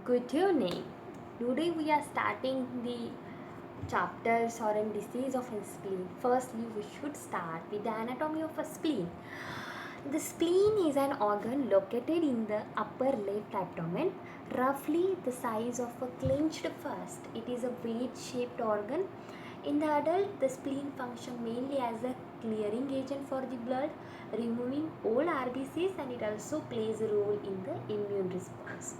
Good evening. Today we are starting the chapters or in disease of a spleen. Firstly, we should start with the anatomy of a spleen. The spleen is an organ located in the upper left abdomen, roughly the size of a clenched fist. It is a weight-shaped organ. In the adult, the spleen functions mainly as a clearing agent for the blood, removing all RBCs, and it also plays a role in the immune response.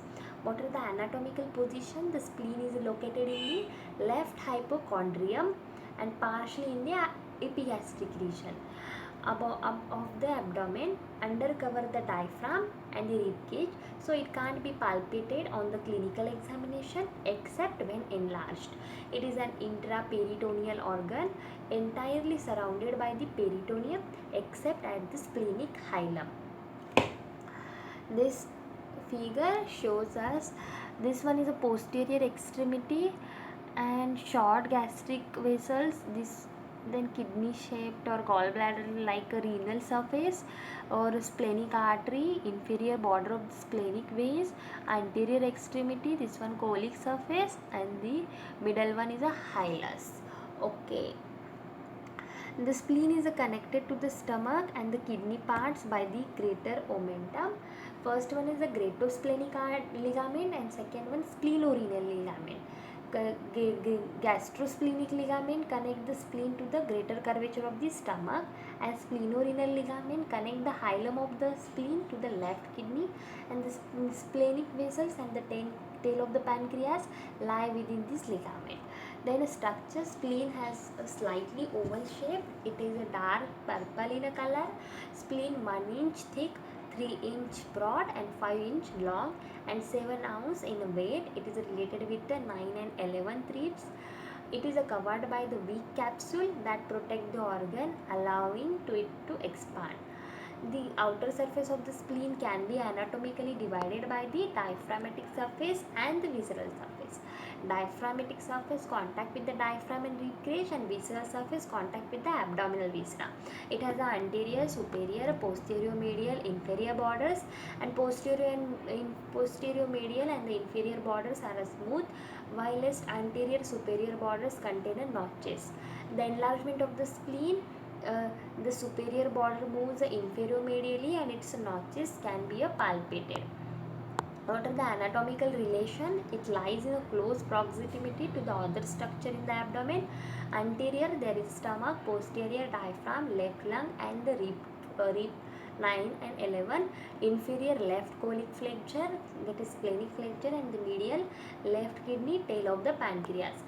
What are the anatomical position? The spleen is located in the left hypochondrium and partially in the epigastric region above of the abdomen, undercover the diaphragm and the rib cage, so it can't be palpated on the clinical examination except when enlarged. It is an intraperitoneal organ entirely surrounded by the peritoneum except at the splenic hilum. This figure shows us, this one is a posterior extremity and short gastric vessels, this then kidney shaped or gallbladder like a renal surface or splenic artery, inferior border of the splenic veins, anterior extremity, this one colic surface, and the middle one is a hilus. Okay, the spleen is connected to the stomach and the kidney parts by the greater omentum. First one is the greatosplenic ligament and second one splenorenal ligament. Gastrosplenic ligament connect the spleen to the greater curvature of the stomach, and splenorenal ligament connect the hilum of the spleen to the left kidney, and the splenic vessels and the tail of the pancreas lie within this ligament. Then a structure, spleen has a slightly oval shape. It is a dark purple in a color. Spleen 1 inch thick, 3 inch broad and 5 inch long and 7 ounce in weight. It is related with the 9 and 11 threads. It is covered by the weak capsule that protect the organ, allowing to it to expand. The outer surface of the spleen can be anatomically divided by the diaphragmatic surface and the visceral surface. Diaphragmatic surface contact with the diaphragm and rib cage, and visceral surface contact with the abdominal viscera. It has the anterior, superior, posterior medial, inferior borders, and posterior medial and the inferior borders are smooth, whilst anterior superior borders contain notches. The enlargement of the spleen, the superior border moves inferior medially and its notches can be palpated. What are the anatomical relation? It lies in a close proximity to the other structure in the abdomen. Anterior there is stomach, posterior diaphragm, left lung and the rib 9 and 11. Inferior left colic flexure, that is splenic flexure, and the medial left kidney, tail of the pancreas.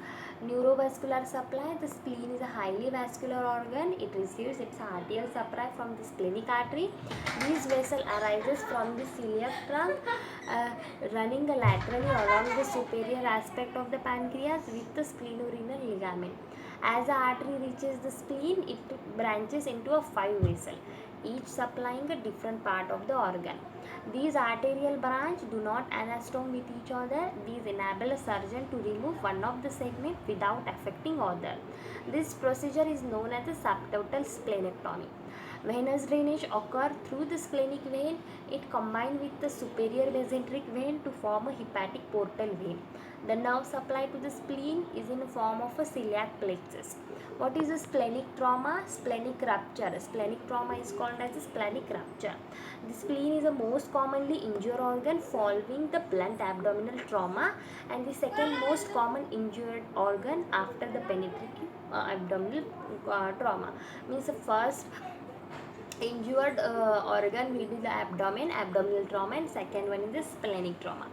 Neurovascular supply, the spleen is a highly vascular organ. It receives its arterial supply from the splenic artery. This vessel arises from the celiac trunk, running laterally along the superior aspect of the pancreas with the splenorenal ligament. As the artery reaches the spleen, it branches into a 5 vessel, each supplying a different part of the organ. These arterial branches do not anastomose with each other. These enable a surgeon to remove one of the segment without affecting other. This procedure is known as the subtotal splenectomy. Venous drainage occurs through the splenic vein. It combines with the superior mesenteric vein to form a hepatic portal vein. The nerve supply to the spleen is in the form of a celiac plexus. What is a splenic trauma? Splenic rupture. Splenic trauma is called as a splenic rupture. The spleen is the most commonly injured organ following the blunt abdominal trauma, and the second most common injured organ after the penetrating abdominal trauma. Means the first injured organ will be the abdominal trauma, and second one is the splenic trauma.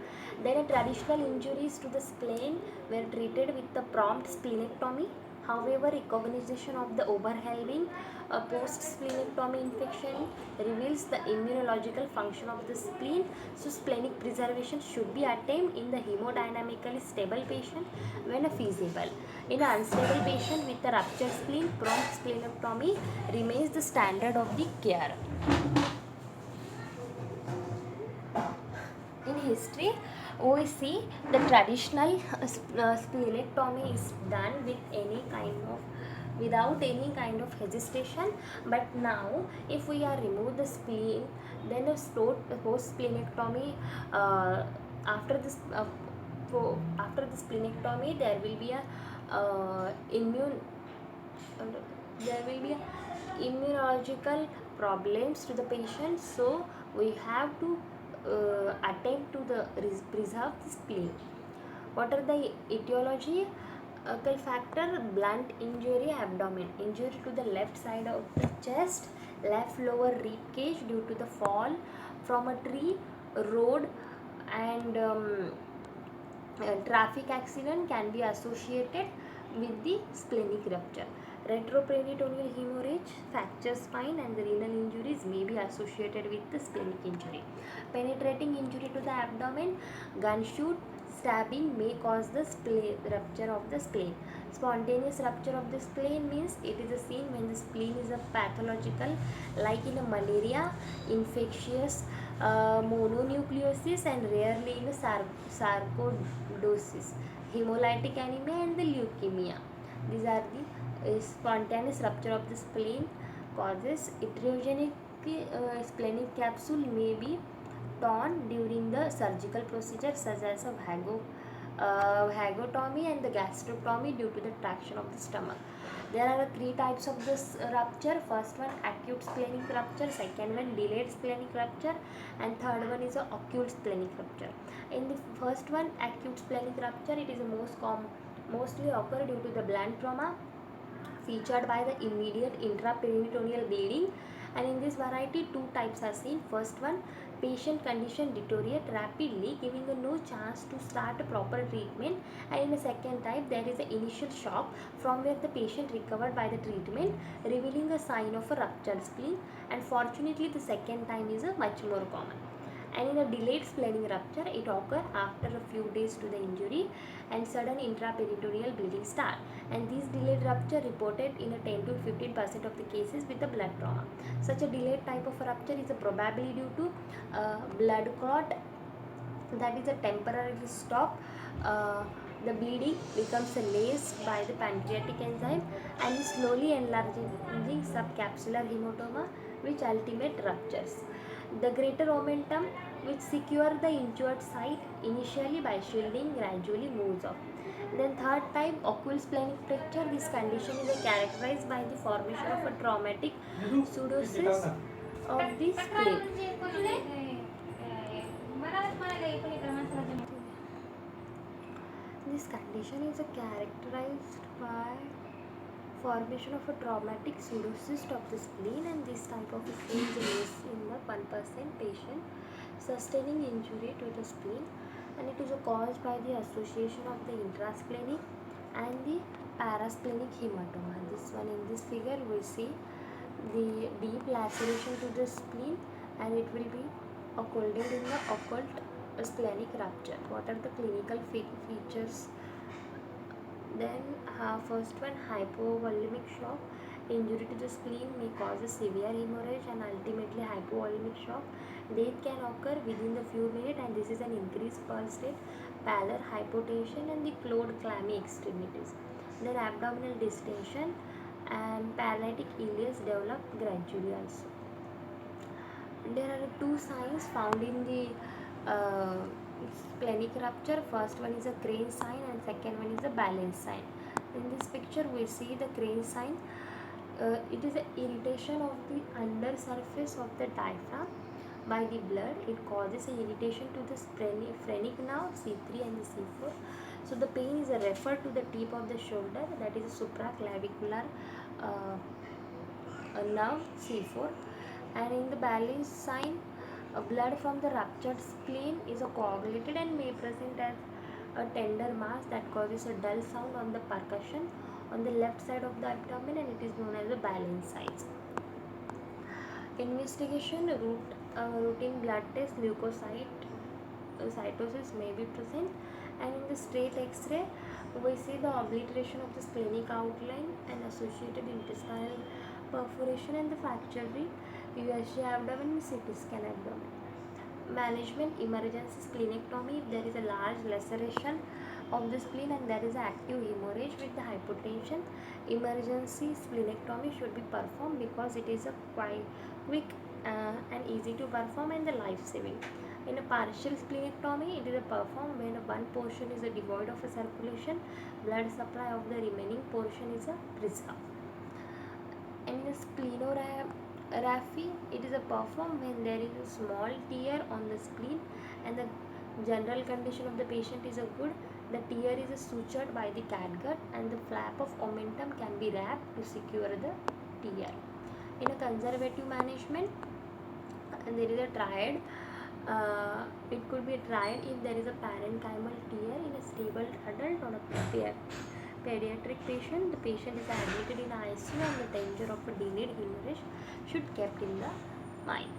Then traditional injuries to the spleen were treated with the prompt splenectomy. However, recognition of the overwhelming post-splenectomy infection reveals the immunological function of the spleen, so splenic preservation should be attained in the hemodynamically stable patient when feasible. In an unstable patient with a ruptured spleen, prompt splenectomy remains the standard of the care. In history, we see the traditional splenectomy is done without any kind of hesitation, but now if we are remove the spleen, then a post splenectomy, after this for after the splenectomy there will be a immune there will be immunological problems to the patient, so we have to attempt to the preserve the spleen. What are the etiology? Factor: blunt injury, abdomen injury to the left side of the chest, left lower rib cage due to the fall from a tree, road, and traffic accident can be associated with the splenic rupture. Retroperitoneal hemorrhage, fracture spine, and the renal injuries may be associated with the splenic injury. Penetrating injury to the abdomen, gunshot stabbing may cause the rupture of the spleen. Spontaneous rupture of the spleen means it is a scene when the spleen is a pathological, like in a malaria, infectious mononucleosis, and rarely in a sarcoidosis, hemolytic anemia, and the leukemia. These are the spontaneous rupture of the spleen causes. Etiogenic splenic capsule may be torn during the surgical procedure such as a vagotomy and the gastrotomy due to the traction of the stomach. There are three types of this rupture. First one, acute splenic rupture. Second one, delayed splenic rupture, and third one is a acute splenic rupture. In the first one, acute splenic rupture, it is mostly occur due to the blunt trauma featured by the immediate intraperitoneal bleeding, and in this variety two types are seen. First one, patient condition deteriorate rapidly, giving a no chance to start a proper treatment, and in the second type there is an initial shock from where the patient recovered by the treatment, revealing a sign of a ruptured spleen, and fortunately the second time is a much more common. And in a delayed splenic rupture, it occurs after a few days to the injury and sudden intraperitoneal bleeding start. And these delayed rupture reported in a 10 to 15% of the cases with the blood trauma. Such a delayed type of rupture is probably due to blood clot, that is a temporary stop. The bleeding becomes laced by the pancreatic enzyme and is slowly enlarging subcapsular hematoma, which ultimate ruptures. The greater momentum, which secure the injured site initially by shielding, gradually moves off. Then third type, occult splenic fracture. This condition is characterized by the formation of a traumatic pseudosis of the spleen. This condition is characterized by formation of a traumatic pseudocyst of the spleen, and this type of injury is in the 1% patient sustaining injury to the spleen, and it is caused by the association of the intrasplenic and the parasplenic hematoma. This one, in this figure we see the deep laceration to the spleen, and it will be occulted in the occult splenic rupture. What are the clinical features? Then first one, hypovolemic shock. Injury to the spleen may cause a severe hemorrhage and ultimately hypovolemic shock. Death can occur within the few minutes, and this is an increased pulse rate, pallor, hypotension, and the closed clammy extremities. Then abdominal distension and paralytic ileus develop gradually also. There are two signs found in the uh, splenic rupture. First one is a Crane sign and second one is a balance sign. In this picture we see the Crane sign. It is an irritation of the under surface of the diaphragm by the blood. It causes an irritation to the phrenic nerve C3 and the C4. So the pain is referred to the tip of the shoulder, that is a supraclavicular nerve C4. And in the balance sign, blood from the ruptured spleen is coagulated and may present as a tender mass that causes a dull sound on the percussion on the left side of the abdomen, and it is known as a balance size. Investigation: routine blood test, leukocytosis may be present, and in the straight X-ray we see the obliteration of the splenic outline and associated intestinal perforation and the fracture with USG abdomen and CT scan abdomen. Management: emergency splenectomy if there is a large laceration of the spleen and there is active hemorrhage with the hypotension. Emergency splenectomy should be performed because it is a quite quick and easy to perform and the life saving. In a partial splenectomy, it is performed when one portion is devoid of a circulation, blood supply of the remaining portion is preserved. And in a splenography, it is performed when there is a small tear on the spleen and the general condition of the patient is good. The tear is sutured by the catgut and the flap of omentum can be wrapped to secure the tear. In a conservative management, and there is a triad. It could be tried if there is a parenchymal tear in a stable adult or a pediatric patient. The patient is admitted in ICU and the danger of a delayed hemorrhage should kept in the mind.